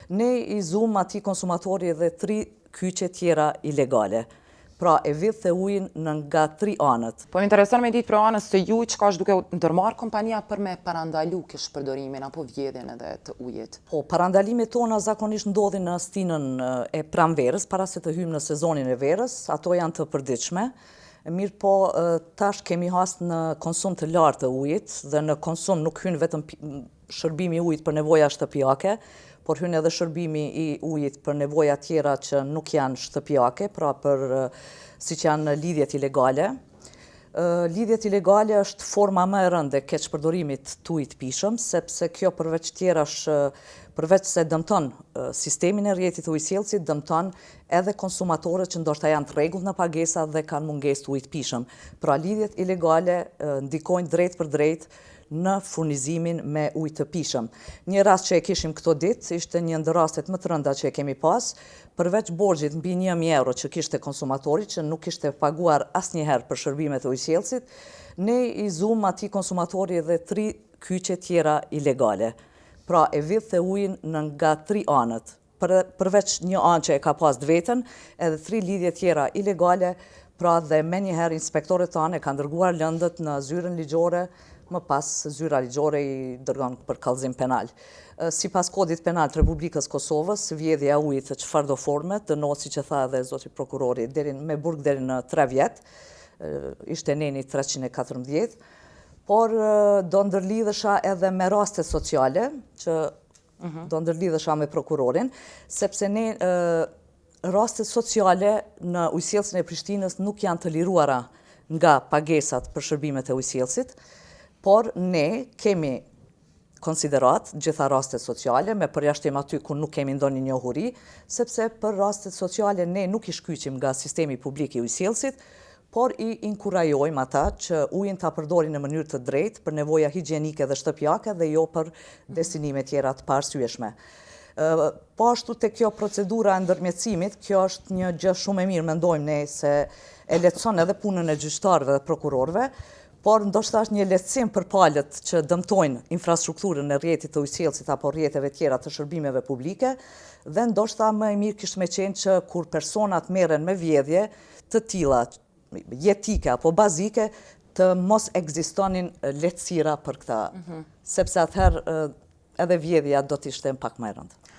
ne i zum ati konsumatori edhe 3 kyçe tjera ilegale. Pra e vidh dhe ujin nga 3 anët. Po më intereson me ditë për anës të ju, çka është duke ndërmarrë kompania për me parandalu kish përdorimin apo vjedhjen edhe të ujit? Po, parandalimet tona zakonisht ndodhin në stinën e pranverës, para se të hymë në sezonin e verës, ato janë të përditshme. Mirë po, tash kemi hasë në konsum të lartë të ujit, dhe në konsum nuk hyn vetëm shërbimi i ujit për nevoja shtëpiake, por hyn edhe shërbimi i ujit për nevoja tjera që nuk janë shtëpiake, pra për si që janë lidhjet ilegale. Lidhjet ilegale është forma më e rënde keq përdorimit të ujit pishëm, sepse kjo përveç se dëmton sistemin e rrjetit të ujësjellësit, dëmton edhe konsumatorët që ndoshta janë të rregullt në pagesa dhe kanë mungesë të ujit pishëm. Pra lidhjet ilegale ndikojnë drejt për drejt në furnizimin me ujë të pishëm. Një rast që e kishim këto ditë, ishte një ndër rastet më të rënda që e kemi pas, përveç borxhit mbi 1.000 euro që kishte konsumatori, që nuk kishte paguar asnjëherë për shërbimet e ujësjellësit, ne i zum atij konsumatori edhe 3 kyçe tjera ilegale. Pra e vidh dhe ujin nga 3 anët. Përveç një anë që e ka pas vetën, edhe 3 lidhje tjera ilegale, pra dhe menjëherë inspektorët tanë e kanë dërguar lëndët në zyrën ligjore, më pas zyra ligjore i dërgon për kallëzim penal. Sipas kodit penal të Republikës Kosovës, vjedhja e ujit të çfarëdo forme dënohet, siç e tha edhe zoti prokurori, me burg deri në 3 vjet, ishte neni 314, por do ndërlidhesha edhe me raste sociale, që do ndërlidhesha me prokurorin, sepse ne raste sociale në ujësjellësin e Prishtinës nuk janë të liruara nga pagesat për shërbimet e ujësjellësit, por ne kemi konsiderat gjitha rastet sociale, me përjashtim aty ku nuk kemi ndonjë njohuri, sepse për rastet sociale ne nuk i shkyqim nga sistemi publik i ujësjellësit, por i inkurajojmë ata që ujin ta përdorin në mënyrë të drejtë për nevoja higjienike dhe shtëpiake dhe jo për destinime tjera të paarsyeshme. Po ashtu te kjo procedura e ndërmjetësimit, kjo është një gjë shumë e mirë, mendojmë ne se e lehtëson edhe punën e gjyqtarëve dhe prokurorëve, por ndoshta është një lehtësim për palët që dëmtojnë infrastrukturën e rrjetit të ujësjellësit apo rrjeteve tjera të shërbimeve publike, dhe ndoshta më e mirë kishte me qenë që kur personat merren me vjedhje të tilla jetike apo bazike, të mos ekzistonin lehtësira për këta, sepse atëherë edhe vjedhja do të ishte pak më e rëndë.